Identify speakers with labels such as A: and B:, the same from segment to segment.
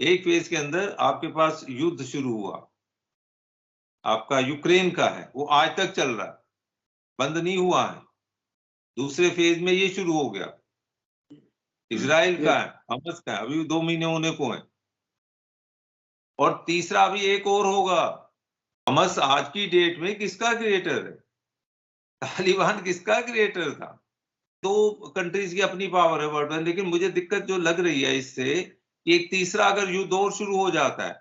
A: एक फेज के अंदर आपके पास युद्ध शुरू हुआ, आपका यूक्रेन का है, वो आज तक चल रहा है, बंद नहीं हुआ है। दूसरे फेज में ये शुरू हो गया, इजराइल का है, हमास का है, अभी 2 महीने होने को है। और तीसरा अभी एक और होगा। हमास आज की डेट में किसका क्रिएटर है? तालिबान किसका क्रिएटर था? दो कंट्रीज की अपनी पावर है वर्ल्ड में, लेकिन मुझे दिक्कत जो लग रही है इससे कि एक तीसरा अगर युद्ध और शुरू हो जाता है,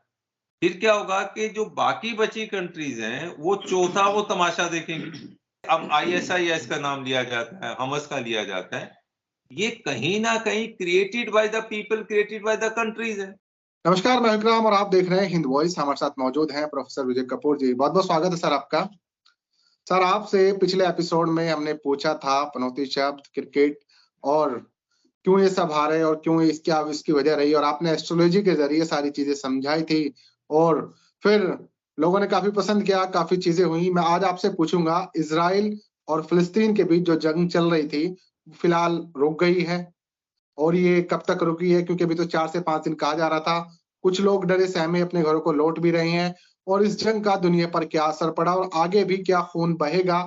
A: फिर क्या होगा कि जो बाकी बची कंट्रीज हैं वो चौथा वो तमाशा देखेंगे। अब ISIS का नाम लिया जाता है, हमास का लिया जाता है, ये कहीं ना कहीं created by the people, created by the countries है।
B: नमस्कार, मैं विक्रम और आप देख रहे हैं हिंद वॉइस। हमारे साथ मौजूद हैं प्रोफेसर विजय कपूर जी। बहुत बहुत स्वागत है सर आपका। सर, आपसे पिछले एपिसोड में हमने पूछा था पनौती शब्द, क्रिकेट और क्यों ये सब हारे और क्यों इसकी वजह रही, और आपने एस्ट्रोलॉजी के जरिए सारी चीजें समझाई थी और फिर लोगों ने काफी पसंद किया, काफी चीजें हुई। मैं आज आपसे पूछूंगा, इजराइल और फिलिस्तीन के बीच जो जंग चल रही थी फिलहाल रुक गई है, और ये कब तक रुकी है? क्योंकि अभी तो 4 से 5 दिन कहा जा रहा था। कुछ लोग डरे सहमे अपने घरों को लौट भी रहे हैं। और इस जंग का दुनिया पर क्या असर पड़ा और आगे भी क्या खून बहेगा,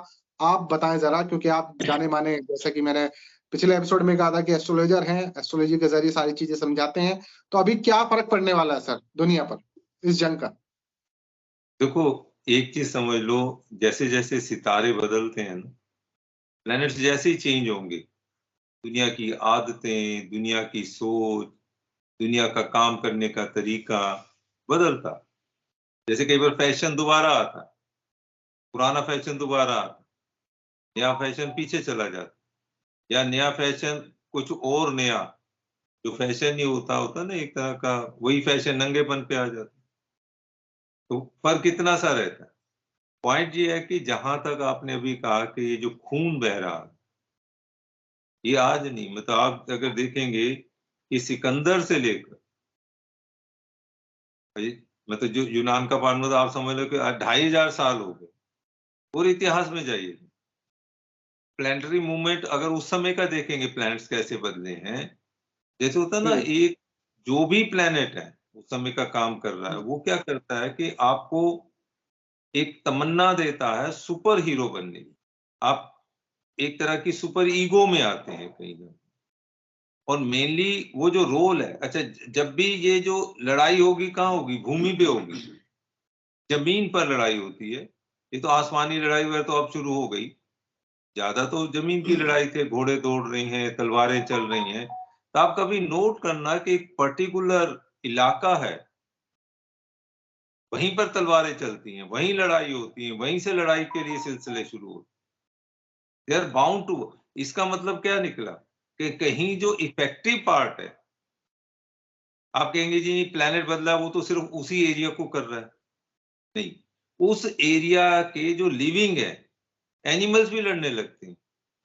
B: आप बताएं जरा, क्योंकि आप जाने माने, जैसा कि मैंने पिछले एपिसोड में कहा था कि एस्ट्रोलॉजर हैं, एस्ट्रोलॉजी के जरिए सारी चीजें समझाते हैं। तो अभी क्या फर्क पड़ने वाला है सर दुनिया पर इस जंग का?
A: देखो, एक चीज समझ लो, जैसे जैसे सितारे बदलते हैं ना, प्लैनेट्स जैसे ही चेंज होंगे, दुनिया की आदतें, दुनिया की सोच, दुनिया का काम करने का तरीका बदलता। जैसे कई बार फैशन दोबारा आता, पुराना फैशन दोबारा आता, नया फैशन पीछे चला जाता, या नया फैशन कुछ और नया, जो फैशन नहीं होता होता ना एक तरह का, वही फैशन नंगेपन पे आ जाता। तो फर्क इतना सा रहता है। पॉइंट ये है कि जहां तक आपने अभी कहा कि ये जो खून बह रहा है, ये आज नहीं, मतलब आप अगर देखेंगे कि सिकंदर से लेकर, मतलब जो यूनान का पार्ट, मतलब आप समझ लो कि 2500 साल हो गए। पूरे इतिहास में जाइए, प्लैनेटरी मूवमेंट अगर उस समय का देखेंगे, प्लैनेट्स कैसे बदले हैं। जैसे होता है ना, एक जो भी प्लैनेट है उस समय का काम कर रहा है, वो क्या करता है कि आपको एक तमन्ना देता है सुपर हीरो बनने की। आप एक तरह की सुपर ईगो में आते हैं कहीं ना। और मेनली वो जो रोल है, अच्छा, जब भी ये जो लड़ाई होगी कहाँ होगी? भूमि पे होगी, जमीन पर लड़ाई होती है। ये तो आसमानी लड़ाई वगैरह तो अब शुरू हो गई, ज्यादा तो जमीन की लड़ाई थे, घोड़े दौड़ रहे हैं, तलवारें चल रही हैं। तो आप कभी नोट करना कि एक पर्टिकुलर इलाका है, वहीं पर तलवारें चलती हैं, वहीं लड़ाई होती है, वहीं से लड़ाई के लिए सिलसिले शुरू होते, दे आर बाउंड टू। इसका मतलब क्या निकला कि कहीं जो इफेक्टिव पार्ट है, आप कहेंगे जी प्लेनेट बदला, वो तो सिर्फ उसी एरिया को कर रहा है। नहीं, उस एरिया के जो लिविंग है, एनिमल्स भी लड़ने लगते हैं।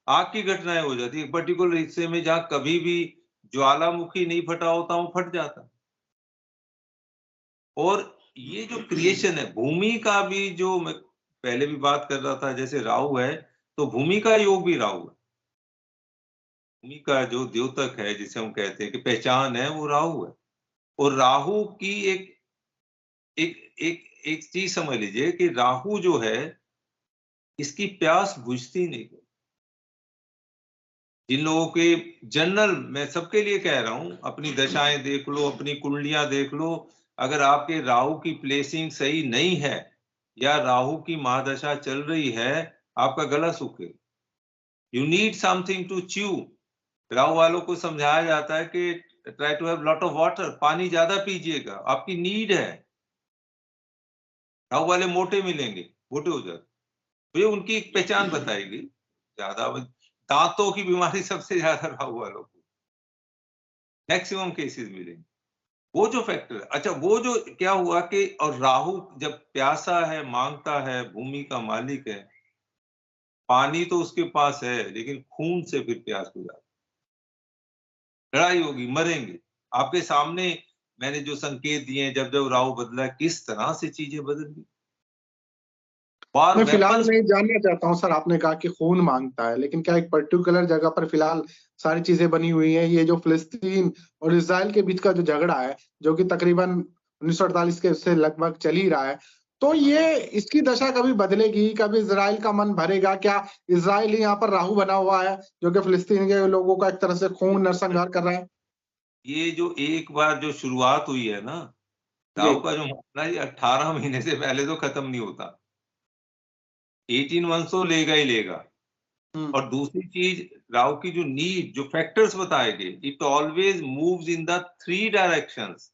A: आग की घटनाएं हो जाती है एक पर्टिकुलर हिस्से में, जहां कभी भी ज्वालामुखी नहीं फटा होता, वो फट जाता। और ये जो क्रिएशन है भूमि का भी, जो मैं पहले भी बात कर रहा था, जैसे राहु है तो भूमि का योग भी राहु है। भूमि का जो द्योतक है, जिसे हम कहते हैं कि पहचान है, वो राहु है। और राहु की एक एक एक एक चीज समझ लीजिए कि राहु जो है, इसकी प्यास बुझती नहीं। जिन लोगों के, जनरल मैं सबके लिए कह रहा हूं, अपनी दशाएं देख लो, अपनी कुंडलियां देख लो, अगर आपके राहु की प्लेसिंग सही नहीं है या राहु की महादशा चल रही है, आपका गला सूखे, you need something to chew. Rahu वालों को समझाया जाता है कि try to have lot of water, पानी ज्यादा पीजिएगा, आपकी नीड है। राहु वाले मोटे मिलेंगे, मोटे हो जाते, तो ये उनकी एक पहचान बताएगी। ज्यादा दांतों की बीमारी सबसे ज्यादा राहु वालों को, मैक्सिमम केसेस मिलेंगे। वो जो फैक्टर है, अच्छा, वो जो क्या हुआ कि, और राहु जब प्यासा है, मांगता है, भूमि का मालिक है, पानी तो उसके पास है, लेकिन खून से फिर प्यास हो जाती, लड़ाई होगी, मरेंगे। आपके सामने मैंने जो संकेत दिए हैं, जब जब राहु बदला, किस तरह से चीजें बदल गई। वार
B: मैं फिलहाल
A: वेपन्स।
B: नहीं जानना चाहता हूँ सर, आपने कहा कि खून मांगता है, लेकिन क्या एक पर्टिकुलर जगह पर फिलहाल सारी चीजें बनी हुई हैं? ये जो फिलिस्तीन और इसराइल के बीच का जो झगड़ा है, जो कि तकरीबन 1948 के से लगभग चल ही रहा है, तो ये इसकी दशा कभी बदलेगी? कभी इसराइल का मन भरेगा? क्या इसराइल ही यहाँ पर राहु बना हुआ है, जो कि फिलिस्तीन के लोगों का एक तरह से खून नरसंहार कर रहा है?
A: ये जो एक बार जो शुरुआत हुई है ना,
B: जी।
A: राहु का जो मामला, ये 18 महीने से पहले तो खत्म नहीं होता। 18 मंथ्स तो लेगा ही लेगा। और दूसरी चीज, राहु की जो नीड, जो फैक्टर्स बताए गए, it always moves in the 3 directions.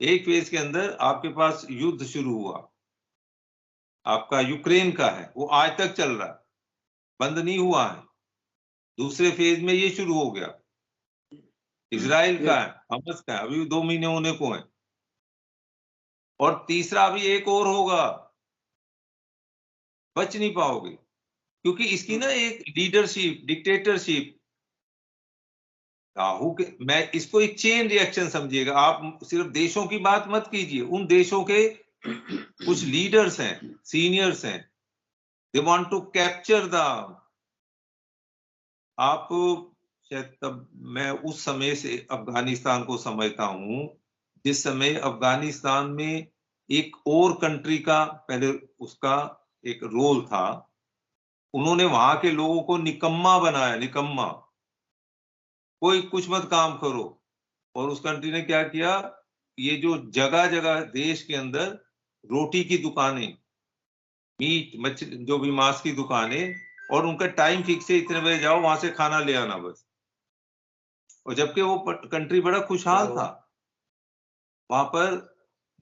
A: एक फेज के अंदर आपके पास युद्ध शुरू हुआ, आपका यूक्रेन का है, वो आज तक चल रहा है, बंद नहीं हुआ है। दूसरे फेज में ये शुरू हो गया, इजराइल का है, हमास का है, अभी 2 महीने होने को है। और तीसरा अभी एक और होगा, बच नहीं पाओगे, क्योंकि इसकी ना एक लीडरशिप, डिक्टेटरशिप, राहु के, मैं इसको एक चेन रिएक्शन समझिएगा। आप सिर्फ देशों की बात मत कीजिए, उन देशों के कुछ लीडर्स हैं, सीनियर्स हैं, they want to capture the, आप शायद तब, मैं उस समय से अफगानिस्तान को समझता हूं, जिस समय अफगानिस्तान में एक और कंट्री का पहले उसका एक रोल था, उन्होंने वहां के लोगों को निकम्मा बनाया, निकम्मा, कोई कुछ मत काम करो। और उस कंट्री ने क्या किया, ये जो जगह जगह देश के अंदर रोटी की दुकानें, मीट मछली जो भी मांस की दुकानें, और उनका टाइम फिक्स है, इतने बजे जाओ वहां से खाना ले आना बस। और जबकि वो कंट्री बड़ा खुशहाल था वहां पर,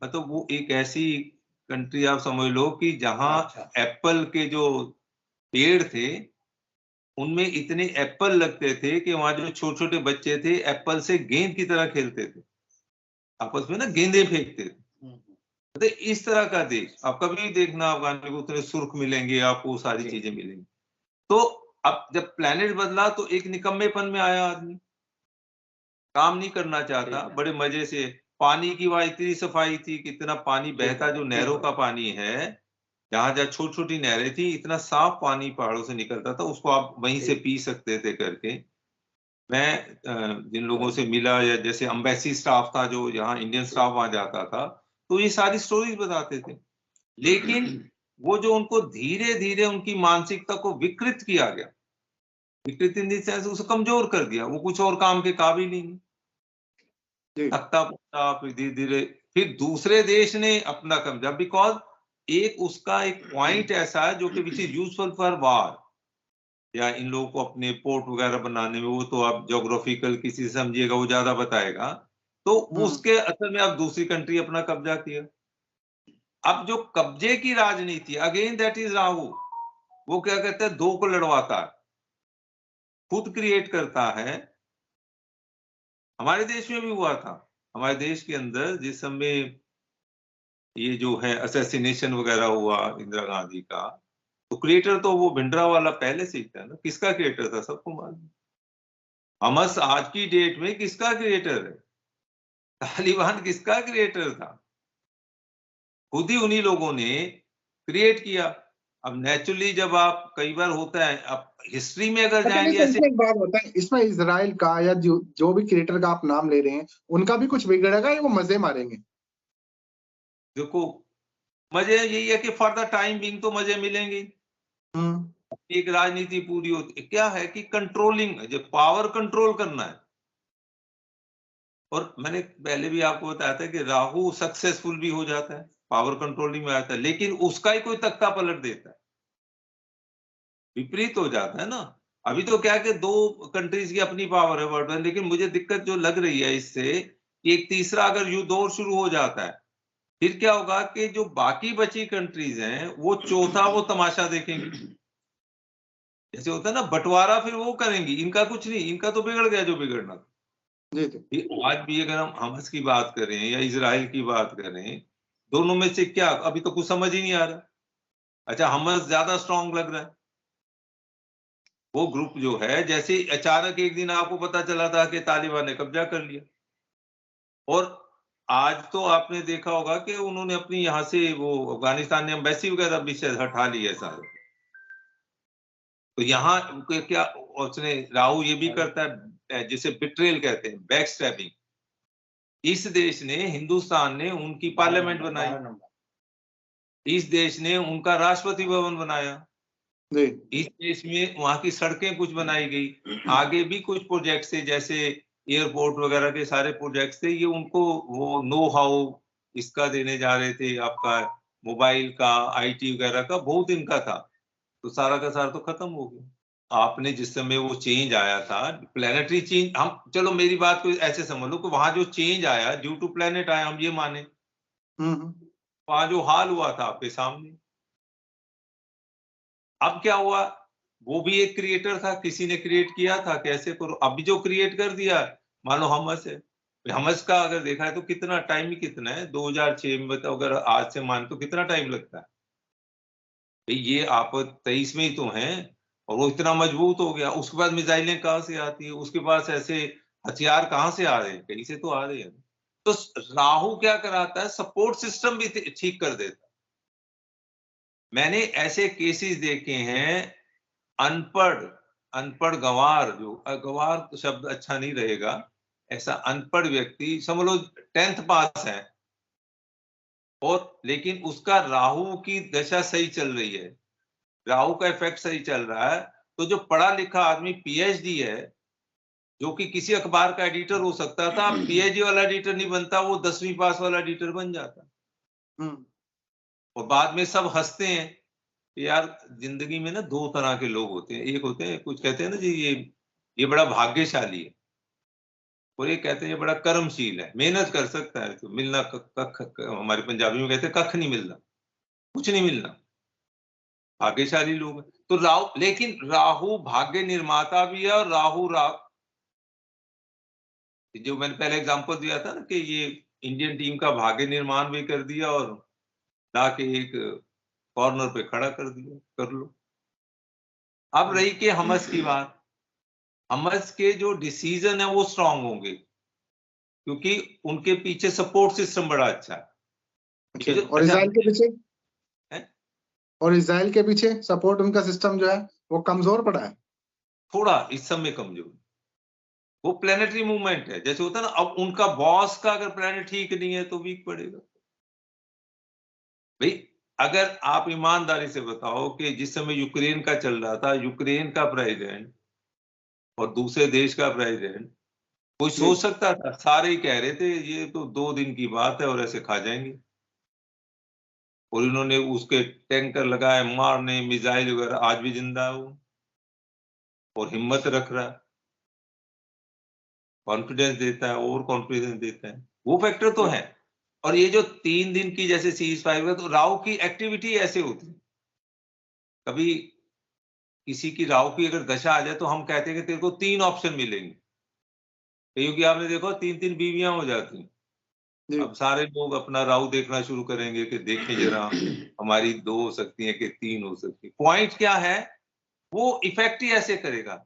A: मतलब वो एक ऐसी कंट्री आप समझ लो कि जहां एप्पल के जो पेड़ थे उनमें इतने एप्पल लगते थे कि वहां जो छोटे छोटे बच्चे थे एप्पल से गेंद की तरह खेलते थे, आपस में ना गेंदे फेंकते थे। तो इस तरह का देश आप कभी देखना, अफगान में उतने सुर्ख मिलेंगे आपको, सारी चीजें मिलेंगी। तो अब जब प्लेनेट बदला तो एक निकम्मेपन में आया आदमी, काम नहीं करना चाहता, बड़े मजे से। पानी की वहां इतनी सफाई थी, कितना पानी बहता, जो नहरों का पानी है, जहां जहां छोटी छोटी नहरें थी, इतना साफ पानी पहाड़ों से निकलता था, उसको आप वहीं से पी सकते थे करके। मैं जिन लोगों से मिला, या जैसे अम्बेसी स्टाफ था जो यहाँ इंडियन स्टाफ वहां जाता था, तो ये सारी स्टोरीज बताते थे। लेकिन वो जो उनको धीरे धीरे उनकी मानसिकता को विकृत किया गया, विकृत इन द सेंस उसे कमजोर कर दिया, वो कुछ और काम के काबिल ही नहीं, थकता पड़ता, फिर धीरे धीरे फिर दूसरे देश ने अपना कब्जा, बिकॉज एक उसका एक पॉइंट ऐसा है जो कि विच इज यूजफुल फॉर वार, या इन लोगों को अपने पोर्ट वगैरह बनाने में, वो तो आप ज्योग्राफिकल किसी से समझिएगा, वो ज्यादा बताएगा। तो वो उसके असर में अब दूसरी कंट्री अपना कब्जा किया। अब जो कब्जे की राजनीति, अगेन दैट इज राहु, वो क्या कहते हैं, दो को लड़वाता है, खुद क्रिएट करता है। हमारे देश में भी हुआ था, हमारे देश के अंदर जिस समय ये जो है असैसिनेशन वगैरह हुआ इंदिरा गांधी का, तो क्रिएटर तो वो भिंडरा वाला पहले से ही था ना, किसका क्रिएटर था सबको मालूम। हमास आज की डेट में किसका क्रिएटर है, तालिबान किसका क्रिएटर था, खुद ही उन्हीं लोगों ने क्रिएट किया। अब नेचुरली जब आप, कई बार होता है, अब हिस्ट्री में अगर जाएंगे ऐसे,
B: इसमें एक बात बताएं, इसमें इसराइल का या जो भी क्रिएटर का आप नाम ले रहे हैं, उनका भी कुछ बिगड़ेगा या वो मजे मारेंगे?
A: देखो मजे यही है कि फॉर द टाइम बिंग तो मजे मिलेंगे। एक राजनीति पूरी होती, क्या है कि कंट्रोलिंग, जो पावर कंट्रोल करना है। और मैंने पहले भी आपको बताया था कि राहु सक्सेसफुल भी हो जाता है, पावर कंट्रोलिंग में आता है, लेकिन उसका ही कोई तख्ता पलट देता है, विपरीत हो जाता है ना। अभी तो क्या है कि दो कंट्रीज की अपनी पावर है वर्ल्ड में, लेकिन मुझे दिक्कत जो लग रही है इससे, कि एक तीसरा अगर युद्ध और शुरू हो जाता है, फिर क्या होगा कि जो बाकी बची कंट्रीज हैं वो चौथा वो तमाशा देखेंगी। जैसे होता है ना बंटवारा, फिर वो करेंगी, इनका कुछ नहीं, इनका तो बिगड़ गया जो बिगड़ना था। आज भी अगर हम हमास की बात करें या इजराइल की बात करें, दोनों में से क्या, अभी तो कुछ समझ ही नहीं आ रहा। अच्छा, हमास ज्यादा स्ट्रांग लग रहा है, वो ग्रुप जो है, जैसे अचानक एक दिन आपको पता चला था कि तालिबान ने कब्जा कर लिया, और आज तो आपने देखा होगा कि उन्होंने अपनी यहाँ से वो अफगानिस्तान ने एम्बेसी वगैरह भी शायद हटा ली है सारे। तो यहाँ क्या उसने राहु ये भी करता है जिसे बिट्रेल कहते हैं, बैक स्टैबिंग। इस देश ने, हिंदुस्तान ने उनकी पार्लियामेंट बनाई, इस देश ने उनका राष्ट्रपति भवन बनाया, इस देश में वहां की सड़कें कुछ बनाई गई, आगे भी कुछ प्रोजेक्ट थे जैसे एयरपोर्ट वगैरह के सारे प्रोजेक्ट्स थे, ये उनको वो नो हाउ इसका देने जा रहे थे, आपका मोबाइल का, आईटी वगैरह का बहुत इनका था, तो सारा का सारा तो खत्म हो गया। आपने जिस समय वो चेंज आया था, प्लेनेटरी चेंज, हम चलो मेरी बात को ऐसे समझ लो कि वहां जो चेंज आया ड्यू टू प्लेनेट आया, हम ये माने, वहां जो हाल हुआ था आपके सामने। अब क्या हुआ, वो भी एक क्रिएटर था, किसी ने क्रिएट किया था, कैसे करो, अभी जो क्रिएट कर दिया मानो हमस है। हमस का अगर देखा है तो कितना टाइम ही कितना है, 2006 में बताओ, अगर आज से मान तो कितना टाइम लगता है भाई, ये आप 23 में ही तो हैं, और वो इतना मजबूत हो गया। उसके बाद मिसाइलें कहाँ से आती है, उसके पास ऐसे हथियार कहाँ से आ रहे हैं, कहीं से तो आ रहे हैं। तो राहु क्या कराता है, सपोर्ट सिस्टम भी ठीक कर देता। मैंने ऐसे केसेस देखे हैं, अनपढ़ गंवार, जो गंवार शब्द अच्छा नहीं रहेगा, ऐसा अनपढ़ व्यक्ति समझ लो 10th पास है, और लेकिन उसका राहु की दशा सही चल रही है, राहु का इफेक्ट सही चल रहा है, तो जो पढ़ा लिखा आदमी पीएचडी है, जो कि किसी अखबार का एडिटर हो सकता था, पीएचडी वाला एडिटर नहीं बनता, वो 10वीं पास वाला एडिटर बन जाता। और बाद में सब हंसते हैं यार, जिंदगी में ना दो तरह के लोग होते हैं, एक होते हैं कुछ कहते हैं ना जी ये बड़ा भाग्यशाली है, और ये कहते हैं ये बड़ा कर्मशील है, मेहनत कर सकता है तो मिलना हमारे पंजाबी में कहते हैं कख नहीं मिलना, कुछ नहीं मिलना, भाग्यशाली लोग हैं। तो राहु, लेकिन राहु भाग्य निर्माता भी है, और राहु जो मैंने पहले एग्जांपल दिया था ना कि ये इंडियन टीम का भाग्य निर्माण भी कर दिया, और लाके एक कॉर्नर पे खड़ा कर दिया, कर लो। अब रही कि हमस की बात, हमस के जो डिसीजन है वो स्ट्रांग होंगे, क्योंकि उनके पीछे सपोर्ट सिस्टम बड़ा अच्छा है।
B: और इजराइल के पीछे
A: है?
B: और इजराइल के पीछे सपोर्ट उनका सिस्टम जो है वो कमजोर पड़ा है, थोड़ा
A: इस समय कमजोर। वो प्लेनेटरी मूवमेंट है, जैसे होता है ना, अब उनका बॉस का अगर प्लेनेट ठीक नहीं है तो वीक पड़ेगा भाई। अगर आप ईमानदारी से बताओ कि जिस समय यूक्रेन का चल रहा था, यूक्रेन का प्रेसिडेंट और दूसरे देश का प्रेसिडेंट, कोई सोच सकता था? सारे ही कह रहे थे ये तो 2 दिन की बात है और ऐसे खा जाएंगे, और इन्होंने उसके टैंकर लगाए मारने, मिसाइल वगैरह, आज भी जिंदा है वो, और हिम्मत रख रहा है, कॉन्फिडेंस देता है, और कॉन्फिडेंस देता है, वो फैक्टर तो है। और ये जो 3 दिन की जैसे सीज फायर, तो राहु की एक्टिविटी ऐसे होती है, कभी किसी की राहु की अगर दशा आ जाए तो हम कहते हैं कि तेरे को 3 ऑप्शन मिलेंगे, क्योंकि आपने देखो 3-3 बीवियां हो जाती हैं। अब सारे लोग अपना राहु देखना शुरू करेंगे कि देखें जरा हमारी 2 हो सकती है कि 3 हो सकती है। पॉइंट क्या है, वो इफेक्ट ही ऐसे करेगा,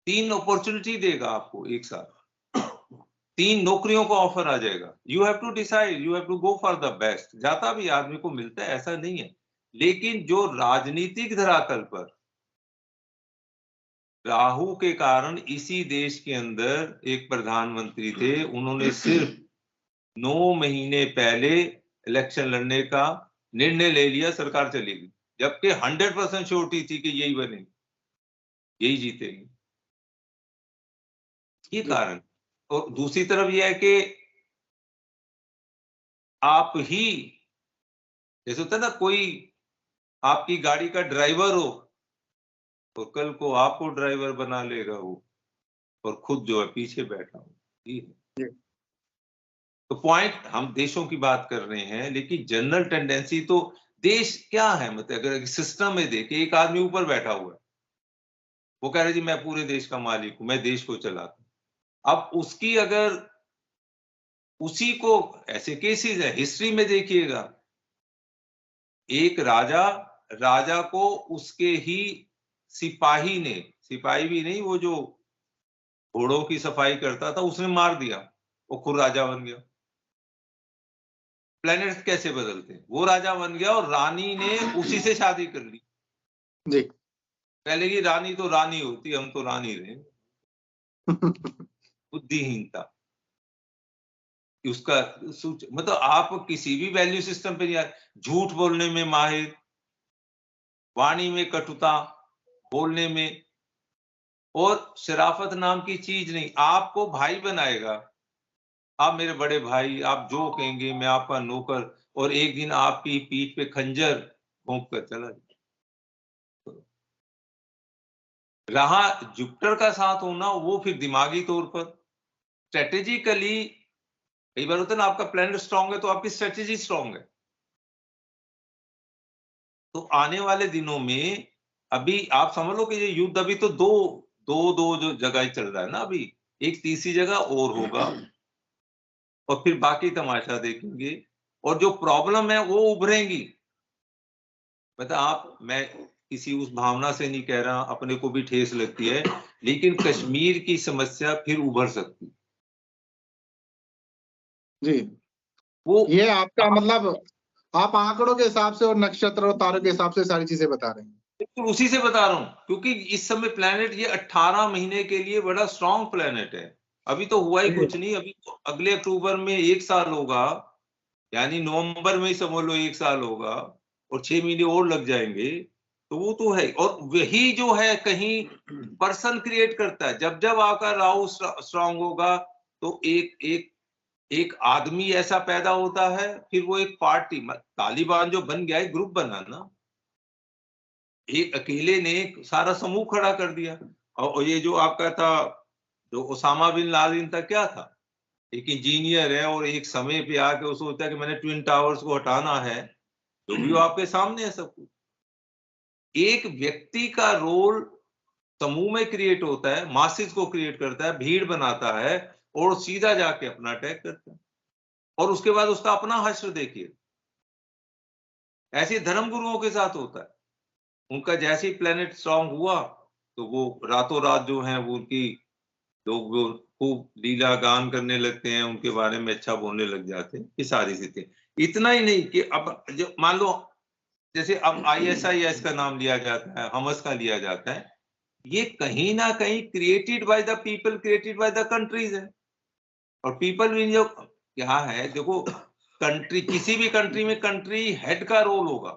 A: 3 अपॉर्चुनिटी देगा आपको एक साथ, 3 नौकरियों का ऑफर आ जाएगा। You have to decide, you have to go for the best. जाता भी आदमी को मिलता है, ऐसा नहीं है, लेकिन जो राजनीतिक धरातल पर राहु के कारण, इसी देश के अंदर एक प्रधानमंत्री थे, उन्होंने सिर्फ 9 महीने पहले इलेक्शन लड़ने का निर्णय ले लिया, सरकार चली गई, जबकि 100% श्योरिटी थी कि यही बनेंगे, यही जीतेंगे। ये कारण। और दूसरी तरफ यह है कि आप ही, जैसे होता है ना, कोई आपकी गाड़ी का ड्राइवर हो तो कल को आपको ड्राइवर बना लेगा वो, और खुद जो है पीछे बैठा हो। तो पॉइंट, हम देशों की बात कर रहे हैं, लेकिन जनरल टेंडेंसी तो देश क्या है, मतलब अगर सिस्टम में देखे, एक आदमी ऊपर बैठा हुआ है, वो कह रहे जी मैं पूरे देश का मालिक हूं, मैं देश को चलाता हूं। अब उसकी अगर उसी को, ऐसे केसेस है हिस्ट्री में देखिएगा, एक राजा को उसके ही सिपाही ने, सिपाही भी नहीं, वो जो घोड़ों की सफाई करता था, उसने मार दिया, वो खुद राजा बन गया। प्लैनेट्स कैसे बदलते हैं। वो राजा बन गया और रानी ने उसी से शादी कर ली
B: जी।
A: पहले की रानी तो रानी होती, हम तो रानी रहे। बुद्धिहीनता उसका मतलब आप किसी भी वैल्यू सिस्टम पे नहीं आए। झूठ बोलने में माहिर, वाणी में कटुता बोलने में, और शराफत नाम की चीज नहीं। आपको भाई बनाएगा, आप मेरे बड़े भाई, आप जो कहेंगे मैं आपका नौकर, और एक दिन आपकी पीठ पे खंजर घोंप कर चला जाए। रहा जुपिटर का साथ होना, वो फिर दिमागी तौर पर स्ट्रेटेजिकली, कई बार होता है ना आपका प्लान स्ट्रांग है तो आपकी स्ट्रेटेजी स्ट्रांग है। तो आने वाले दिनों में अभी आप समझ लो कि ये युद्ध अभी तो दो जो जगह चल रहा है ना, अभी एक तीसरी जगह और होगा, और फिर बाकी तमाशा देखेंगे, और जो प्रॉब्लम है वो उभरेंगी। मतलब मैं किसी उस भावना से नहीं कह रहा, अपने को भी ठेस लगती है, लेकिन कश्मीर की समस्या फिर उभर सकती
B: जी।
A: वो
B: ये आपका मतलब आप आंकड़ों के हिसाब से और नक्षत्र और तारों के हिसाब से सारी चीजें बता रहे हैं।
A: बिल्कुल उसी से बता रहा हूं, क्योंकि इस समय प्लेनेट ये 18 महीने के लिए बड़ा स्ट्रांग प्लेनेट है। अभी तो हुआ ही कुछ नहीं, अभी तो अगले अक्टूबर में 1 साल होगा, यानी नवंबर में ही समझ लो 1 साल होगा, और 6 महीने और लग जाएंगे। तो वो तो है, और वही जो है कहीं पर्सन क्रिएट करता है। जब जब आपका राहु स्ट्रांग होगा तो एक आदमी ऐसा पैदा होता है, फिर वो एक पार्टी, तालिबान जो बन गया है ग्रुप बना ना, एक अकेले ने सारा समूह खड़ा कर दिया। और ये जो आपका था, जो ओसामा बिन लादेन था, क्या था, एक इंजीनियर है और एक समय पे आके वो सोचता है कि मैंने ट्विन टावर्स को हटाना है, जो भी वो आपके सामने है सब कुछ। एक व्यक्ति का रोल समूह में क्रिएट होता है, मासिस को क्रिएट करता है, भीड़ बनाता है, और सीधा जाके अपना अटैक करता है, और उसके बाद उसका अपना हश्र देखिए। ऐसे धर्म गुरुओं के साथ होता है, उनका जैसे ही प्लेनेट स्ट्रांग हुआ तो वो रातों रात जो है वो उनकी लोग वो खूब लीला गान करने लगते हैं, उनके बारे में अच्छा बोलने लग जाते हैं। ये सारी स्थिति। इतना ही नहीं कि अब जो मान लो जैसे अब ISIS का नाम लिया जाता है, हमस का लिया जाता है, ये कहीं ना कहीं created by the people, created by the countries है। और पीपल भी जो क्या है, देखो कंट्री, किसी भी कंट्री में कंट्री हेड का रोल होगा,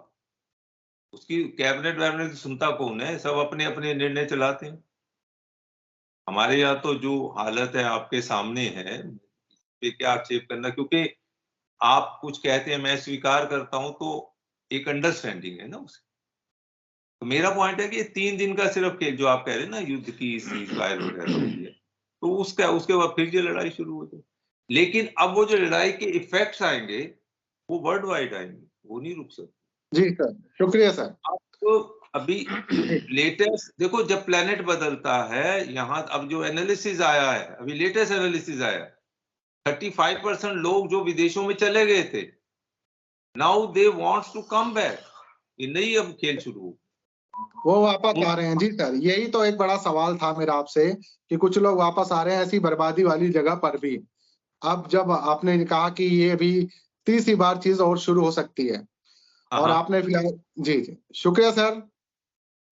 A: उसकी कैबिनेट वैबिनेट सुनता कौन है, सब अपने अपने निर्णय चलाते हैं। हमारे यहाँ तो जो हालत है आपके सामने है, पे क्या आक्षेप करना, क्योंकि आप कुछ कहते हैं मैं स्वीकार करता हूं, तो एक अंडरस्टैंडिंग है ना उसे। तो मेरा पॉइंट है कि 3 दिन का सिर्फ खेल, जो आप कह रहे हैं ना युद्ध की सीज फायर वगैरह होती है, तो उसके बाद फिर ये लड़ाई शुरू हो जाए। लेकिन अब वो जो लड़ाई के इफेक्ट्स आएंगे वो वर्ल्ड वाइड आएंगे, वो नहीं रुक सकते।
B: जी सर, शुक्रिया सर।
A: आपको अभी लेटेस्ट देखो, जब प्लेनेट बदलता है यहाँ, अब जो एनालिसिस आया है, अभी लेटेस्ट एनालिसिस आया, 35% लोग जो विदेशों में चले गए थे, now they wants to come back. ये नहीं अब खेल शुरू हो,
B: वो वापस आ रहे हैं। जी सर, यही तो एक बड़ा सवाल था मेरा आपसे कि कुछ लोग वापस आ रहे हैं ऐसी बर्बादी वाली जगह पर भी। अब जब आपने कहा कि ये अभी तीसरी बार चीज और शुरू हो सकती है, और आपने फिलहाल जी जी शुक्रिया सर,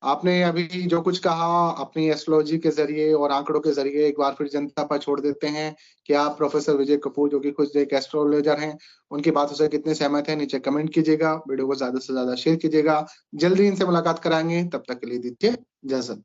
B: आपने अभी जो कुछ कहा अपनी एस्ट्रोलॉजी के जरिए और आंकड़ों के जरिए एक बार फिर जनता पर छोड़ देते हैं कि आप प्रोफेसर विजय कपूर जो कि खुद एक एस्ट्रोलॉजर हैं, उनकी बातों से कितने सहमत हैं। नीचे कमेंट कीजिएगा, वीडियो को ज्यादा से ज्यादा शेयर कीजिएगा। जल्दी इनसे मुलाकात कराएंगे, तब तक के लिए दीजिए जय हिंद।